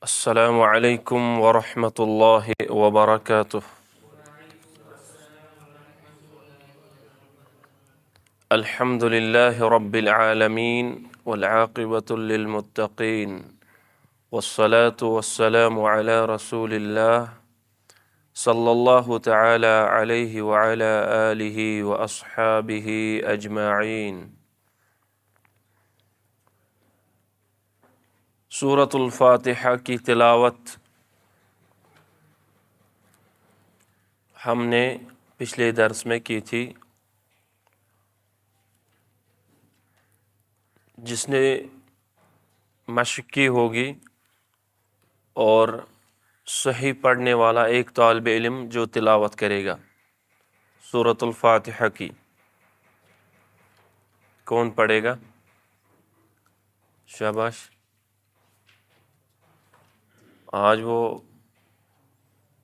السلام علیکم ورحمۃ اللہ وبرکاتہ۔ الحمد للہ رب العالمین والعاقبۃ للمتقین والصلاة والسلام علی رسول اللہ صلی اللہ تعالی علیہ وعلی آلہ واصحابہ اجمعین۔ سورۃ الفاتحہ کی تلاوت ہم نے پچھلے درس میں کی تھی۔ جس نے مشق کی ہوگی اور صحیح پڑھنے والا ایک طالب علم جو تلاوت کرے گا سورۃ الفاتحہ کی، کون پڑھے گا؟ شاباش۔ آج وہ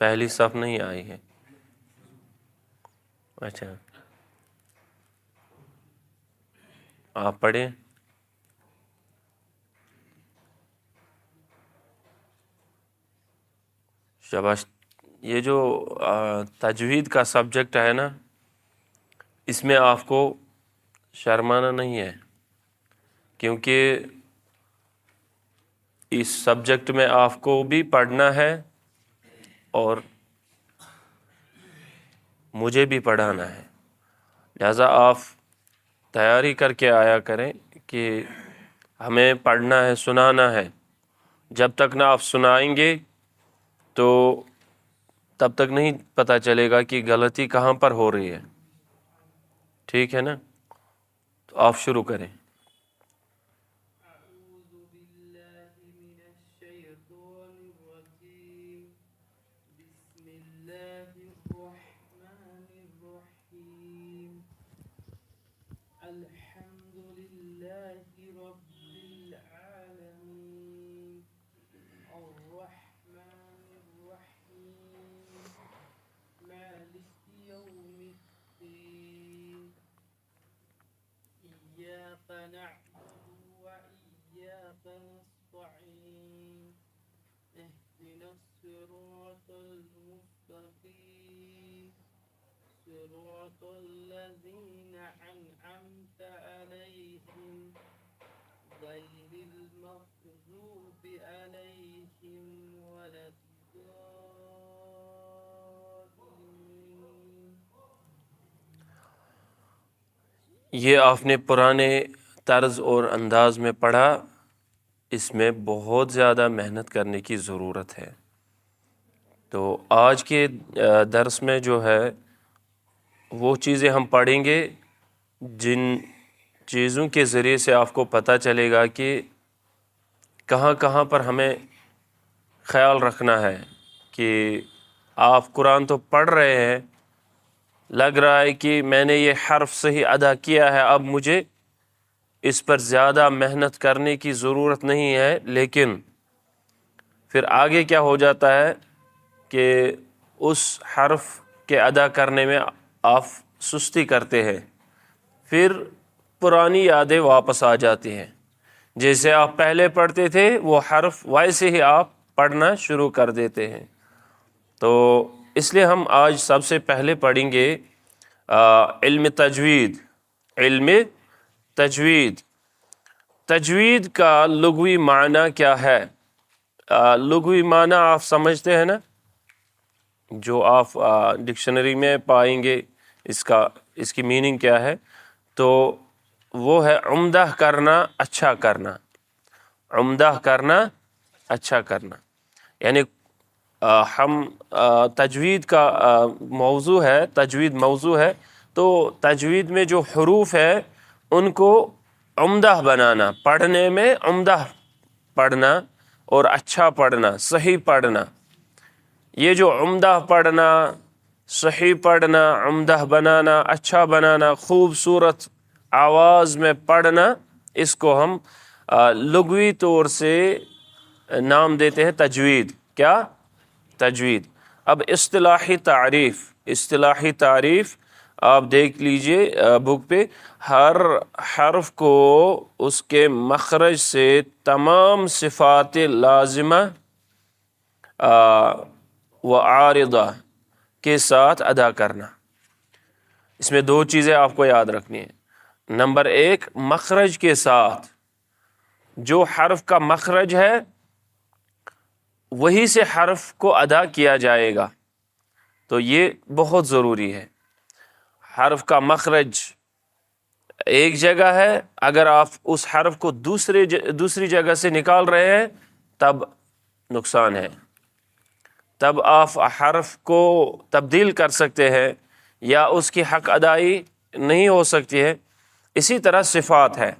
پہلی صف نہیں آئی ہے۔ اچھا، آپ پڑھیں۔ شاباش۔ یہ جو تجوید کا سبجیکٹ ہے نا، اس میں آپ کو شرمانا نہیں ہے، کیونکہ اس سبجیکٹ میں آپ کو بھی پڑھنا ہے اور مجھے بھی پڑھانا ہے۔ لہذا آپ تیاری کر کے آیا کریں کہ ہمیں پڑھنا ہے، سنانا ہے۔ جب تک نہ آپ سنائیں گے تو تب تک نہیں پتہ چلے گا کہ غلطی کہاں پر ہو رہی ہے۔ ٹھیک ہے نا؟ تو آپ شروع کریں۔ یہ آپ نے پرانے طرز اور انداز میں پڑھا، اس میں بہت زیادہ محنت کرنے کی ضرورت ہے۔ تو آج کے درس میں جو ہے وہ چیزیں ہم پڑھیں گے جن چیزوں کے ذریعے سے آپ کو پتہ چلے گا کہ کہاں کہاں پر ہمیں خیال رکھنا ہے کہ آپ قرآن تو پڑھ رہے ہیں، لگ رہا ہے کہ میں نے یہ حرف صحیح ادا کیا ہے، اب مجھے اس پر زیادہ محنت کرنے کی ضرورت نہیں ہے، لیکن پھر آگے کیا ہو جاتا ہے کہ اس حرف کے ادا کرنے میں آپ سستی کرتے ہیں، پھر پرانی یادیں واپس آ جاتی ہیں۔ جیسے آپ پہلے پڑھتے تھے وہ حرف ویسے ہی آپ پڑھنا شروع کر دیتے ہیں۔ تو اس لیے ہم آج سب سے پہلے پڑھیں گے علم تجوید۔ علم تجوید، تجوید کا لغوی معنی کیا ہے؟ لغوی معنی آپ سمجھتے ہیں نا، جو آپ ڈکشنری میں پائیں گے، اس کی میننگ کیا ہے؟ تو وہ ہے عمدہ کرنا، اچھا کرنا۔ عمدہ کرنا، اچھا کرنا، یعنی ہم تجوید کا موضوع ہے، تجوید موضوع ہے، تو تجوید میں جو حروف ہے ان کو عمدہ بنانا، پڑھنے میں عمدہ پڑھنا اور اچھا پڑھنا، صحیح پڑھنا۔ یہ جو عمدہ پڑھنا، صحیح پڑھنا، عمدہ بنانا، اچھا بنانا، خوبصورت آواز میں پڑھنا، اس کو ہم لغوی طور سے نام دیتے ہیں تجوید۔ کیا؟ تجوید۔ اب اصطلاحی تعریف آپ دیکھ لیجئے بک پہ۔ ہر حرف کو اس کے مخرج سے تمام صفات لازمہ و عارضہ کے ساتھ ادا کرنا۔ اس میں دو چیزیں آپ کو یاد رکھنی ہیں۔ نمبر ایک، مخرج کے ساتھ، جو حرف کا مخرج ہے وہی سے حرف کو ادا کیا جائے گا، تو یہ بہت ضروری ہے۔ حرف کا مخرج ایک جگہ ہے، اگر آپ اس حرف کو دوسری جگہ سے نکال رہے ہیں تب نقصان ہے، تب آپ حرف کو تبدیل کر سکتے ہیں یا اس کی حق ادائی نہیں ہو سکتی ہے۔ اسی طرح صفات ہے،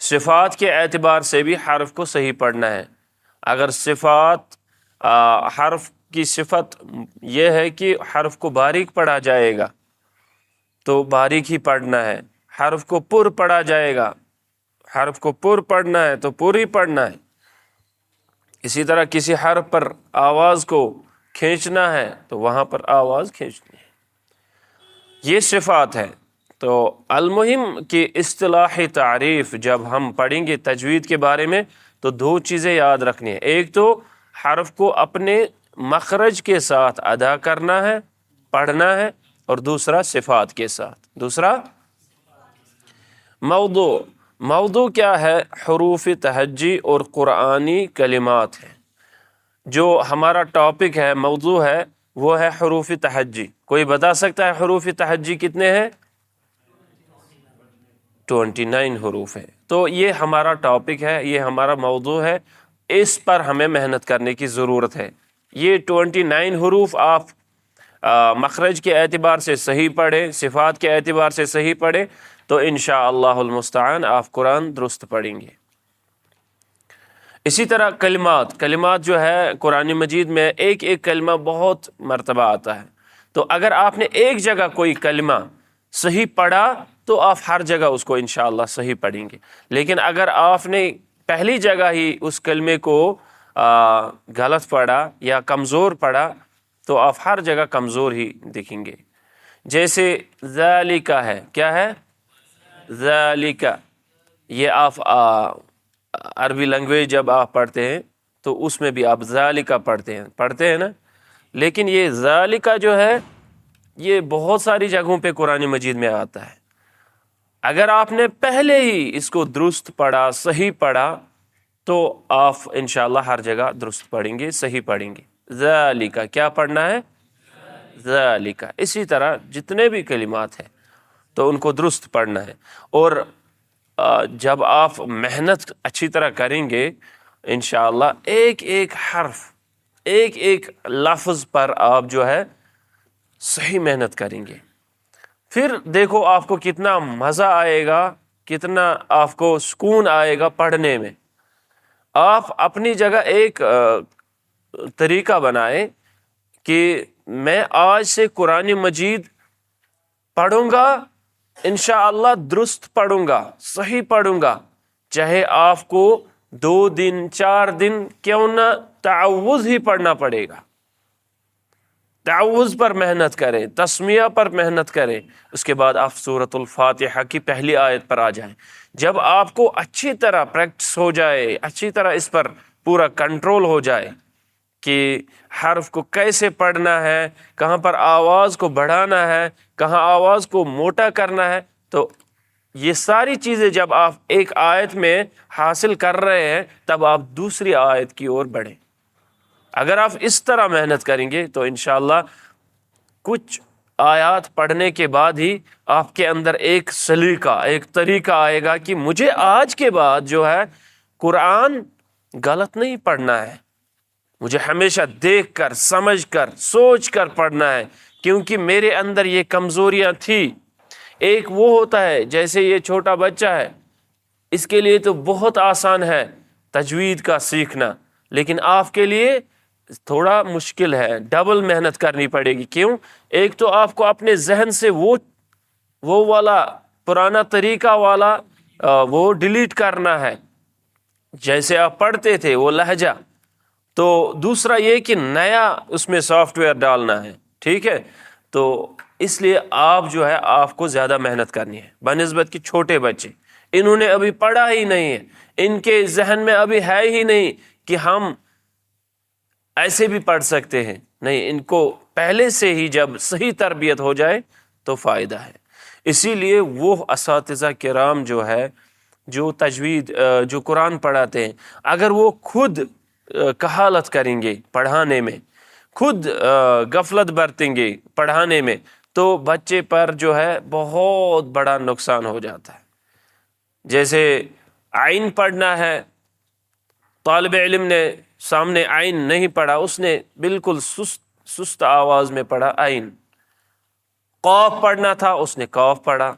صفات کے اعتبار سے بھی حرف کو صحیح پڑھنا ہے۔ اگر صفات حرف کی صفت یہ ہے کہ حرف کو باریک پڑھا جائے گا تو باریک ہی پڑھنا ہے، حرف کو پر پڑھا جائے گا، حرف کو پر پڑھنا ہے تو پر ہی پڑھنا ہے۔ اسی طرح کسی حرف پر آواز کو کھینچنا ہے تو وہاں پر آواز کھینچنی ہے۔ یہ صفات ہے۔ تو المہم کہ اصطلاحی تعریف جب ہم پڑھیں گے تجوید کے بارے میں تو دو چیزیں یاد رکھنی ہیں۔ ایک تو حرف کو اپنے مخرج کے ساتھ ادا کرنا ہے، پڑھنا ہے، اور دوسرا صفات کے ساتھ۔ دوسرا موضوع کیا ہے؟ حروف تہجی اور قرآنی کلمات ہیں۔ جو ہمارا ٹاپک ہے، موضوع ہے، وہ ہے حروف تہجی۔ کوئی بتا سکتا ہے حروف تہجی کتنے ہیں؟ 29 حروف ہیں۔ تو یہ ہمارا ٹاپک ہے، یہ ہمارا موضوع ہے، اس پر ہمیں محنت کرنے کی ضرورت ہے۔ یہ 29 حروف آپ مخرج کے اعتبار سے صحیح پڑھیں، صفات کے اعتبار سے صحیح پڑھیں تو انشاءاللہ المستعان آپ قرآن درست پڑھیں گے۔ اسی طرح کلمات جو ہے قرآن مجید میں ایک ایک کلمہ بہت مرتبہ آتا ہے، تو اگر آپ نے ایک جگہ کوئی کلمہ صحیح پڑھا تو آپ ہر جگہ اس کو انشاءاللہ صحیح پڑھیں گے۔ لیکن اگر آپ نے پہلی جگہ ہی اس کلمے کو غلط پڑھا یا کمزور پڑھا تو آپ ہر جگہ کمزور ہی دکھیں گے۔ جیسے ذالک ہے، کیا ہے؟ ذالک، یہ آپ عربی لینگویج جب آپ پڑھتے ہیں تو اس میں بھی آپ ذالک پڑھتے ہیں نا، لیکن یہ ذالک جو ہے یہ بہت ساری جگہوں پہ قرآن مجید میں آتا ہے۔ اگر آپ نے پہلے ہی اس کو درست پڑھا، صحیح پڑھا، تو آپ انشاءاللہ ہر جگہ درست پڑھیں گے، صحیح پڑھیں گے۔ ذالک کیا پڑھنا ہے؟ ذالک۔ اسی طرح جتنے بھی کلمات ہیں تو ان کو درست پڑھنا ہے، اور جب آپ محنت اچھی طرح کریں گے انشاءاللہ ایک ایک حرف، ایک ایک لفظ پر آپ جو ہے صحیح محنت کریں گے، پھر دیکھو آپ کو کتنا مزہ آئے گا، کتنا آپ کو سکون آئے گا پڑھنے میں۔ آپ اپنی جگہ ایک طریقہ بنائیں کہ میں آج سے قرآن مجید پڑھوں گا، انشاءاللہ درست پڑھوں گا، صحیح پڑھوں گا، چاہے آپ کو 2 دن 4 دن کیوں نہ تعوذ ہی پڑھنا پڑے گا۔ تعوذ پر محنت کریں، تسمیہ پر محنت کریں، اس کے بعد آپ سورۃ الفاتحہ کی پہلی آیت پر آ جائیں۔ جب آپ کو اچھی طرح پریکٹس ہو جائے، اچھی طرح اس پر پورا کنٹرول ہو جائے کہ حرف کو کیسے پڑھنا ہے، کہاں پر آواز کو بڑھانا ہے، کہاں آواز کو موٹا کرنا ہے، تو یہ ساری چیزیں جب آپ ایک آیت میں حاصل کر رہے ہیں تب آپ دوسری آیت کی اور بڑھیں۔ اگر آپ اس طرح محنت کریں گے تو انشاءاللہ کچھ آیات پڑھنے کے بعد ہی آپ کے اندر ایک سلیقہ، ایک طریقہ آئے گا کہ مجھے آج کے بعد جو ہے قرآن غلط نہیں پڑھنا ہے، مجھے ہمیشہ دیکھ کر، سمجھ کر، سوچ کر پڑھنا ہے، کیونکہ میرے اندر یہ کمزوریاں تھی۔ ایک وہ ہوتا ہے جیسے یہ چھوٹا بچہ ہے، اس کے لیے تو بہت آسان ہے تجوید کا سیکھنا، لیکن آپ کے لیے تھوڑا مشکل ہے، ڈبل محنت کرنی پڑے گی۔ کیوں؟ ایک تو آپ کو اپنے ذہن سے وہ والا پرانا طریقہ والا وہ ڈیلیٹ کرنا ہے، جیسے آپ پڑھتے تھے وہ لہجہ، تو دوسرا یہ کہ نیا اس میں سافٹ ویئر ڈالنا ہے، ٹھیک ہے؟ تو اس لیے آپ جو ہے آپ کو زیادہ محنت کرنی ہے بنسبت کہ چھوٹے بچے، انہوں نے ابھی پڑھا ہی نہیں ہے، ان کے ذہن میں ابھی ہے ہی نہیں کہ ہم ایسے بھی پڑھ سکتے ہیں، نہیں، ان کو پہلے سے ہی جب صحیح تربیت ہو جائے تو فائدہ ہے۔ اسی لیے وہ اساتذہ کرام جو ہے، جو تجوید جو قرآن پڑھاتے ہیں، اگر وہ خود کہالت کریں گے پڑھانے میں، خود غفلت برتیں گے پڑھانے میں، تو بچے پر جو ہے بہت بڑا نقصان ہو جاتا ہے۔ جیسے آئین پڑھنا ہے، طالب علم نے سامنے آئین نہیں پڑھا، اس نے بالکل سست آواز میں پڑھا آئین۔ قاف پڑھنا تھا، اس نے قاف پڑھا،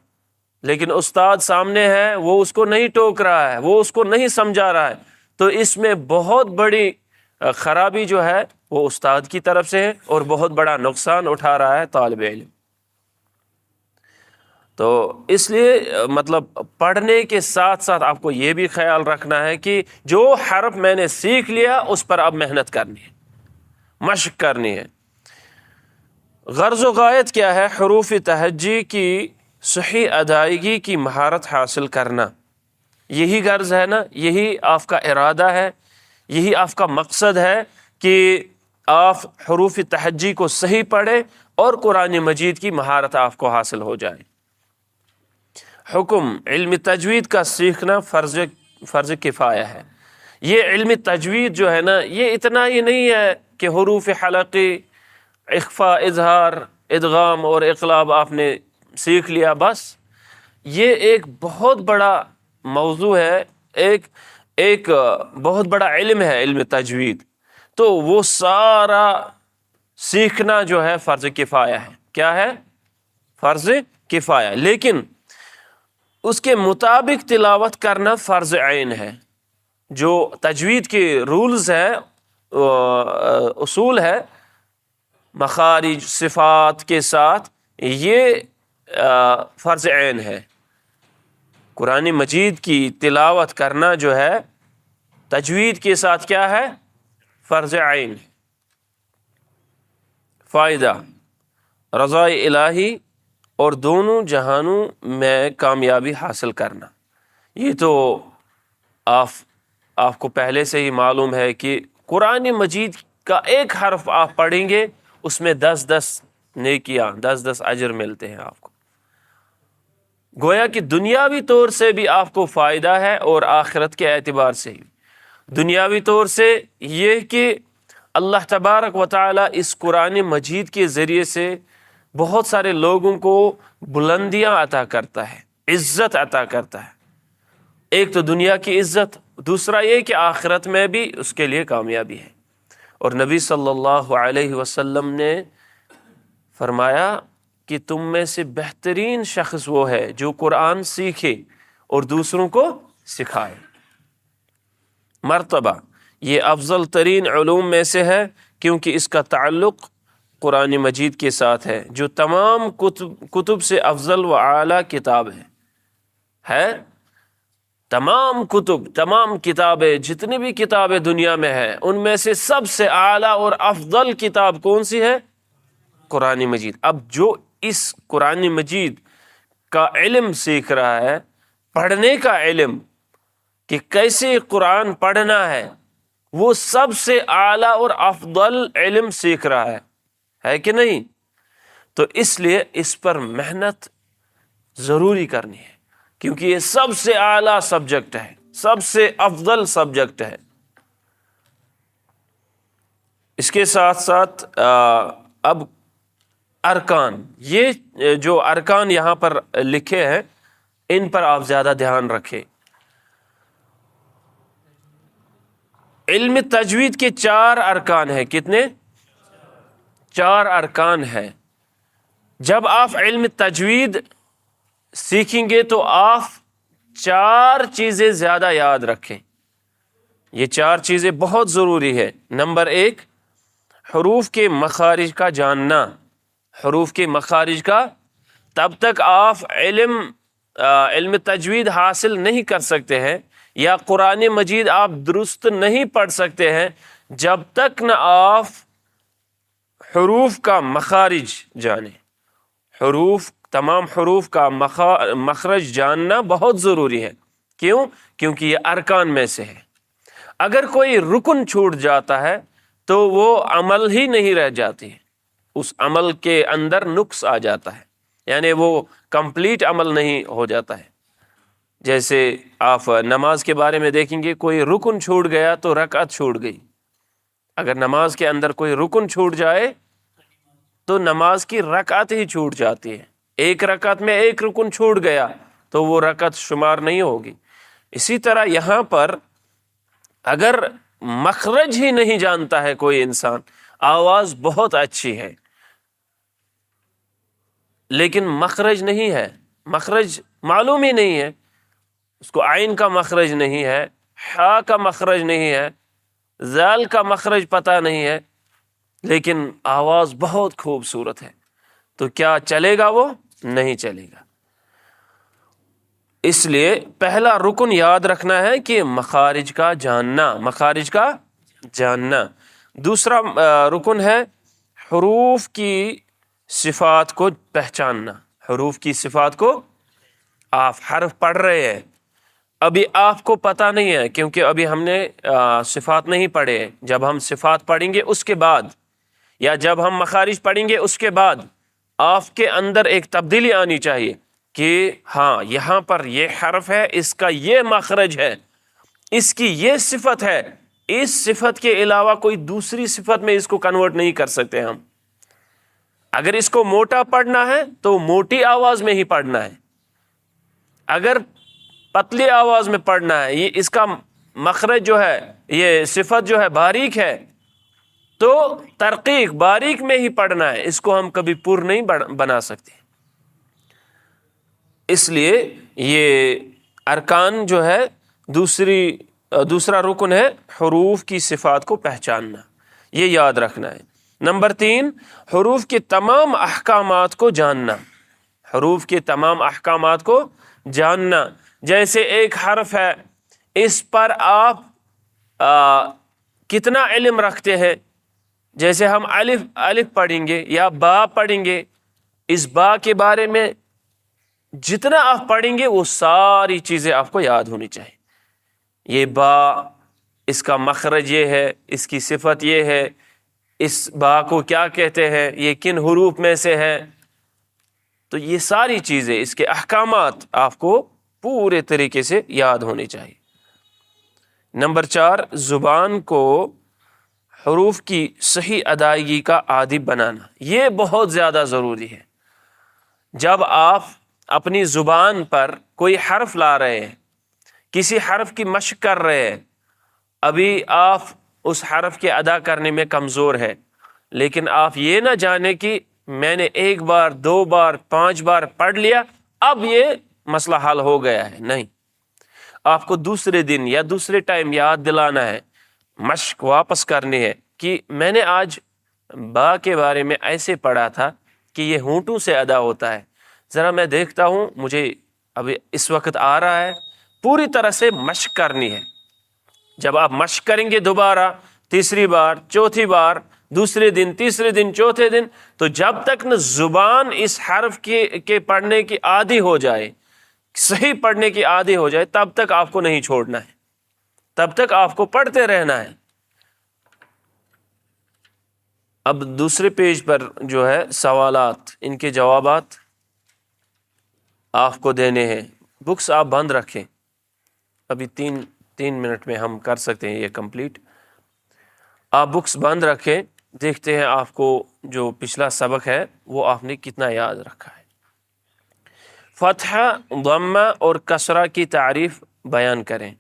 لیکن استاد سامنے ہے، وہ اس کو نہیں ٹوک رہا ہے، وہ اس کو نہیں سمجھا رہا ہے، تو اس میں بہت بڑی خرابی جو ہے وہ استاد کی طرف سے ہے، اور بہت بڑا نقصان اٹھا رہا ہے طالب علم۔ تو اس لیے مطلب پڑھنے کے ساتھ ساتھ آپ کو یہ بھی خیال رکھنا ہے کہ جو حرف میں نے سیکھ لیا اس پر اب محنت کرنی ہے، مشق کرنی ہے۔ غرض و غایت کیا ہے؟ حروف تہجی کی صحیح ادائیگی کی مہارت حاصل کرنا، یہی غرض ہے نا، یہی آپ کا ارادہ ہے، یہی آپ کا مقصد ہے کہ آپ حروف تہجی کو صحیح پڑھیں اور قرآن مجید کی مہارت آپ کو حاصل ہو جائے۔ حکم علم تجوید کا سیکھنا فرض کفایہ ہے۔ یہ علم تجوید جو ہے نا، یہ اتنا ہی نہیں ہے کہ حروف حلقی، اخفاء، اظہار، ادغام اور اقلاب آپ نے سیکھ لیا بس۔ یہ ایک بہت بڑا موضوع ہے، ایک بہت بڑا علم ہے علم تجوید، تو وہ سارا سیکھنا جو ہے فرض کفایہ ہے۔ کیا ہے؟ فرض کفایہ، لیکن اس کے مطابق تلاوت کرنا فرض عین ہے۔ جو تجوید کے رولز ہے، اصول ہے، مخارج، صفات کے ساتھ، یہ فرض عین ہے۔ قرآن مجید کی تلاوت کرنا جو ہے تجوید کے ساتھ کیا ہے؟ فرض عین۔ فائدہ، رضا الہی اور دونوں جہانوں میں کامیابی حاصل کرنا۔ یہ تو آپ کو پہلے سے ہی معلوم ہے کہ قرآن مجید کا ایک حرف آپ پڑھیں گے، اس میں 10 نیکیاں، 10 اجر ملتے ہیں آپ کو۔ گویا کہ دنیاوی طور سے بھی آپ کو فائدہ ہے اور آخرت کے اعتبار سے بھی۔ دنیاوی طور سے یہ کہ اللہ تبارک و تعالی اس قرآن مجید کے ذریعے سے بہت سارے لوگوں کو بلندیاں عطا کرتا ہے، عزت عطا کرتا ہے۔ ایک تو دنیا کی عزت، دوسرا یہ کہ آخرت میں بھی اس کے لیے کامیابی ہے۔ اور نبی صلی اللہ علیہ وسلم نے فرمایا کہ تم میں سے بہترین شخص وہ ہے جو قرآن سیکھے اور دوسروں کو سکھائے۔ مرتبہ یہ افضل ترین علوم میں سے ہے، کیونکہ اس کا تعلق قرآن مجید کے ساتھ ہے، جو تمام کتب سے افضل و اعلیٰ کتاب ہے۔ تمام کتابیں، جتنی بھی کتابیں دنیا میں ہیں، ان میں سے سب سے اعلیٰ اور افضل کتاب کون سی ہے؟ قرآن مجید۔ اب جو اس قرآن مجید کا علم سیکھ رہا ہے، پڑھنے کا علم کہ کیسے قرآن پڑھنا ہے، وہ سب سے اعلیٰ اور افضل علم سیکھ رہا ہے کہ نہیں؟ تو اس لیے اس پر محنت ضروری کرنی ہے، کیونکہ یہ سب سے اعلیٰ سبجیکٹ ہے، سب سے افضل سبجیکٹ ہے۔ اس کے ساتھ ساتھ اب ارکان، یہ جو ارکان یہاں پر لکھے ہیں، ان پر آپ زیادہ دھیان رکھیں۔ علم تجوید کے 4 ارکان ہیں۔ کتنے؟ 4 ارکان ہیں۔ جب آپ علم تجوید سیکھیں گے تو آپ 4 چیزیں زیادہ یاد رکھیں۔ یہ 4 چیزیں بہت ضروری ہے۔ نمبر 1، حروف کے مخارج کا جاننا۔ حروف کے مخارج کا، تب تک آپ علم تجوید حاصل نہیں کر سکتے ہیں، یا قرآن مجید آپ درست نہیں پڑھ سکتے ہیں جب تک نہ آپ حروف کا مخارج جانیں۔ تمام حروف کا مخرج جاننا بہت ضروری ہے۔ کیوں؟ کیونکہ یہ ارکان میں سے ہے۔ اگر کوئی رکن چھوٹ جاتا ہے تو وہ عمل ہی نہیں رہ جاتی، اس عمل کے اندر نقص آ جاتا ہے، یعنی وہ کمپلیٹ عمل نہیں ہو جاتا ہے۔ جیسے آپ نماز کے بارے میں دیکھیں گے، کوئی رکن چھوٹ گیا تو رکعت چھوٹ گئی۔ اگر نماز کے اندر کوئی رکن چھوٹ جائے تو نماز کی رکعت ہی چھوٹ جاتی ہے۔ ایک رکعت میں ایک رکن چھوٹ گیا تو وہ رکعت شمار نہیں ہوگی۔ اسی طرح یہاں پر اگر مخرج ہی نہیں جانتا ہے کوئی انسان، آواز بہت اچھی ہے لیکن مخرج نہیں ہے، مخرج معلوم ہی نہیں ہے، اس کو عین کا مخرج نہیں ہے، حا کا مخرج نہیں ہے، ذال کا مخرج پتہ نہیں ہے، لیکن آواز بہت خوبصورت ہے، تو کیا چلے گا؟ وہ نہیں چلے گا۔ اس لیے پہلا رکن یاد رکھنا ہے کہ مخارج کا جاننا، مخارج کا جاننا۔ دوسرا رکن ہے حروف کی صفات کو پہچاننا۔ حروف کی صفات کو، آپ حرف پڑھ رہے ہیں، ابھی آپ کو پتہ نہیں ہے کیونکہ ابھی ہم نے صفات نہیں پڑھے۔ جب ہم صفات پڑھیں گے اس کے بعد، یا جب ہم مخارج پڑھیں گے اس کے بعد، آپ کے اندر ایک تبدیلی آنی چاہیے کہ ہاں یہاں پر یہ حرف ہے، اس کا یہ مخرج ہے، اس کی یہ صفت ہے، اس صفت کے علاوہ کوئی دوسری صفت میں اس کو کنورٹ نہیں کر سکتے ہم۔ اگر اس کو موٹا پڑھنا ہے تو موٹی آواز میں ہی پڑھنا ہے، اگر پتلی آواز میں پڑھنا ہے، یہ اس کا مخرج جو ہے، یہ صفت جو ہے باریک ہے، تو ترقیق باریک میں ہی پڑھنا ہے، اس کو ہم کبھی پر نہیں بنا سکتے۔ اس لیے یہ ارکان جو ہے، دوسرا رکن ہے حروف کی صفات کو پہچاننا، یہ یاد رکھنا ہے۔ نمبر 3، حروف کے تمام احکامات کو جاننا۔ حروف کے تمام احکامات کو جاننا، جیسے ایک حرف ہے، اس پر آپ کتنا علم رکھتے ہیں؟ جیسے ہم الف پڑھیں گے یا با پڑھیں گے، اس با کے بارے میں جتنا آپ پڑھیں گے وہ ساری چیزیں آپ کو یاد ہونی چاہیے۔ یہ با، اس کا مخرج یہ ہے، اس کی صفت یہ ہے، اس با کو کیا کہتے ہیں، یہ کن حروف میں سے ہے، تو یہ ساری چیزیں، اس کے احکامات آپ کو پورے طریقے سے یاد ہونی چاہیے۔ نمبر 4، زبان کو حروف کی صحیح ادائیگی کا عادی بنانا، یہ بہت زیادہ ضروری ہے۔ جب آپ اپنی زبان پر کوئی حرف لا رہے ہیں، کسی حرف کی مشق کر رہے ہیں، ابھی آپ اس حرف کے ادا کرنے میں کمزور ہے، لیکن آپ یہ نہ جانیں کہ میں نے 1 بار 2 بار 5 بار پڑھ لیا، اب یہ مسئلہ حل ہو گیا ہے۔ نہیں، آپ کو دوسرے دن یا دوسرے ٹائم یاد دلانا ہے، مشق واپس کرنی ہے کہ میں نے آج با کے بارے میں ایسے پڑھا تھا کہ یہ ہونٹوں سے ادا ہوتا ہے، ذرا میں دیکھتا ہوں، مجھے ابھی اس وقت آ رہا ہے۔ پوری طرح سے مشق کرنی ہے۔ جب آپ مشق کریں گے دوبارہ، تیسری بار، چوتھی بار، دوسرے دن، تیسرے دن، چوتھے دن، تو جب تک نہ زبان اس حرف کے پڑھنے کی عادی ہو جائے، صحیح پڑھنے کی عادی ہو جائے، تب تک آپ کو نہیں چھوڑنا ہے، تب تک آپ کو پڑھتے رہنا ہے۔ اب دوسرے پیج پر جو ہے سوالات، ان کے جوابات آپ کو دینے ہیں۔ بکس آپ بند رکھیں، ابھی تین منٹ میں ہم کر سکتے ہیں یہ کمپلیٹ۔ آپ بکس بند رکھیں، دیکھتے ہیں آپ کو جو پچھلا سبق ہے وہ آپ نے کتنا یاد رکھا ہے۔ فتحہ، ضمہ اور کسرہ کی تعریف بیان کریں۔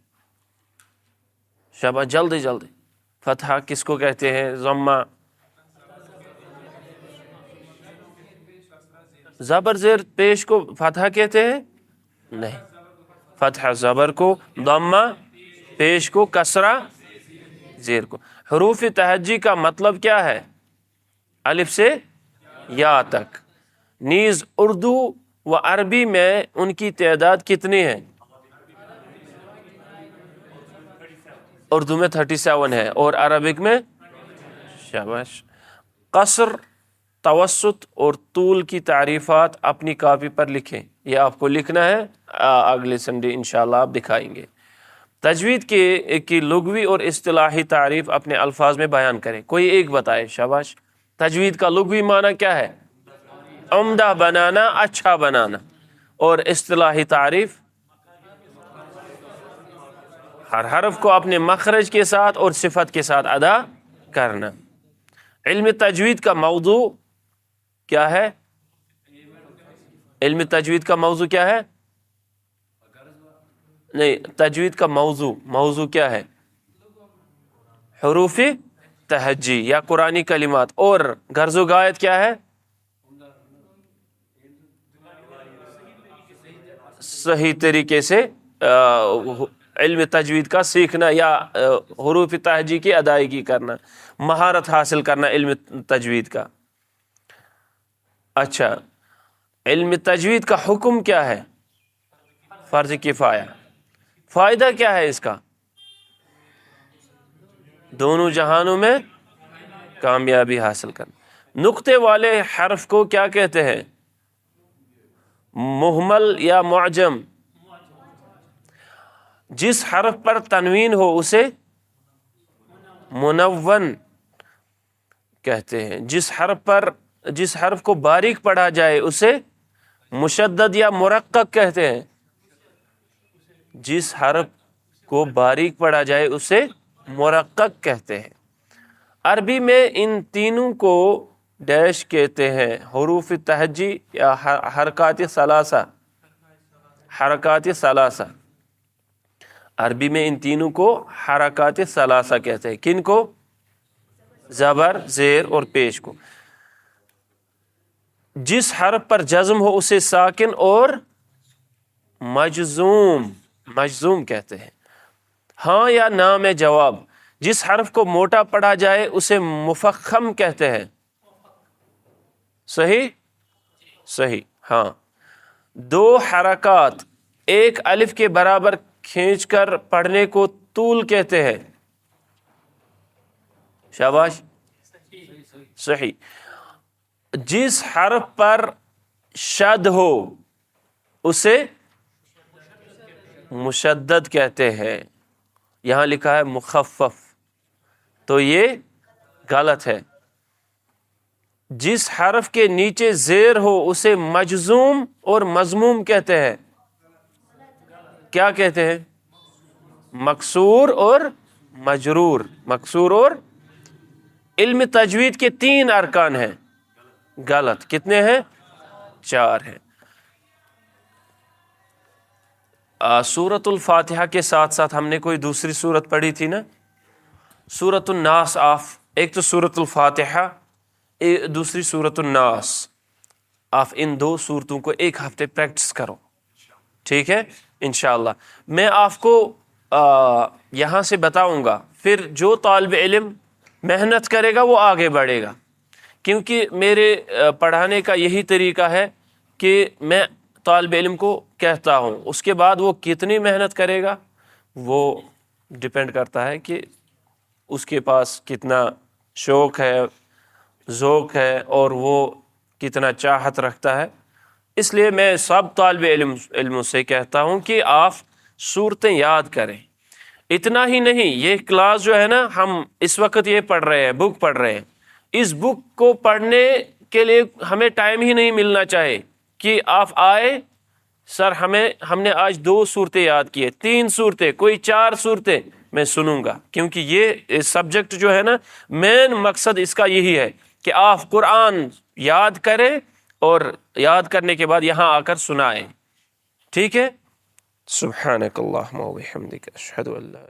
شاباش، جلدی جلدی۔ فتحہ کس کو کہتے ہیں؟ ضمہ زبر زیر پیش کو فتحہ کہتے ہیں؟ نہیں، فتحہ زبر کو، ضمہ پیش کو، کسرہ زیر کو۔ حروف تہجی کا مطلب کیا ہے؟ الف سے یا تک۔ نیز اردو و عربی میں ان کی تعداد کتنی ہے؟ اردو میں 37 ہے اور عربک میں، شاباش۔ قصر، توسط اور طول کی تعریفات اپنی کاپی پر لکھیں۔ یہ آپ کو لکھنا ہے، اگلے سنڈے انشاءاللہ آپ دکھائیں گے۔ تجوید کی لغوی اور اصطلاحی تعریف اپنے الفاظ میں بیان کریں. کوئی ایک بتائے. شاباش. تجوید کا لغوی معنی کیا ہے؟ عمدہ بنانا، اچھا بنانا. اور اصطلاحی تعریف؟ ہر حرف کو اپنے مخرج کے ساتھ اور صفت کے ساتھ ادا کرنا. علم تجوید کا موضوع کیا ہے؟ علم تجوید کا موضوع کیا ہے؟ نہیں، تجوید کا موضوع کیا ہے؟ حروف تہجی یا قرآنی کلمات. اور غرض و غایت کیا ہے؟ صحیح طریقے سے علم تجوید کا سیکھنا یا حروف تہجی کی ادائیگی کرنا، مہارت حاصل کرنا علم تجوید کا. اچھا، علم تجوید کا حکم کیا ہے؟ فرض کفایہ. فائدہ کیا ہے اس کا؟ دونوں جہانوں میں کامیابی حاصل کرنا. نقطے والے حرف کو کیا کہتے ہیں؟ مہمل یا معجم. جس حرف پر تنوین ہو اسے منون کہتے ہیں. جس حرف کو باریک پڑھا جائے اسے مشدد یا مرقق کہتے ہیں. جس حرف کو باریک پڑھا جائے اسے مرقق کہتے ہیں. عربی میں ان تینوں کو ڈیش کہتے ہیں، حروف تہجی یا حرکات ثلاثہ. عربی میں ان تینوں کو حرکات ثلاثہ کہتے ہیں. کن کو؟ زبر، زیر اور پیش کو. جس حرف پر جزم ہو اسے ساکن اور مجزوم کہتے ہیں. ہاں یا نا میں جواب. جس حرف کو موٹا پڑھا جائے اسے مفخم کہتے ہیں. صحیح. ہاں. دو حرکات ایک الف کے برابر کھینچ کر پڑھنے کو طول کہتے ہیں. شاباش. صحیح. جس حرف پر شد ہو اسے مشدد کہتے ہیں. یہاں لکھا ہے مخفف، تو یہ غلط ہے. جس حرف کے نیچے زیر ہو اسے مجزوم اور مضموم کہتے ہیں. کیا کہتے ہیں؟ مکسور اور مجرور. علم تجوید کے 3 ارکان ہیں. غلط. کتنے ہیں؟ 4 ہیں. سورۃ الفاتحہ کے ساتھ ساتھ ہم نے کوئی دوسری سورت پڑھی تھی نا، سورۃ الناس. ایک تو سورۃ الفاتحہ، دوسری سورۃ الناس. آپ ان 2 سورتوں کو ایک ہفتے پریکٹس کرو، ٹھیک ہے؟ انشاءاللہ میں آپ کو یہاں سے بتاؤں گا. پھر جو طالب علم محنت کرے گا وہ آگے بڑھے گا، کیونکہ میرے پڑھانے کا یہی طریقہ ہے کہ میں طالب علم کو کہتا ہوں، اس کے بعد وہ کتنی محنت کرے گا وہ ڈپینڈ کرتا ہے کہ اس کے پاس کتنا شوق ہے، ذوق ہے، اور وہ کتنا چاہت رکھتا ہے. اس لیے میں سب طالب علموں سے کہتا ہوں کہ آپ صورتیں یاد کریں. اتنا ہی نہیں، یہ کلاس جو ہے نا، ہم اس وقت یہ پڑھ رہے ہیں، بک پڑھ رہے ہیں. اس بک کو پڑھنے کے لیے ہمیں ٹائم ہی نہیں ملنا چاہے کہ آپ آئے سر ہم نے آج 2 صورتیں یاد کی، 3 صورتیں، کوئی 4 صورتیں میں سنوں گا. کیونکہ یہ سبجیکٹ جو ہے نا، مین مقصد اس کا یہی ہے کہ آپ قرآن یاد کریں اور یاد کرنے کے بعد یہاں آ کر سنائیں. ٹھیک ہے؟ سبحانک اللہم و بحمدک، اشہد ان لا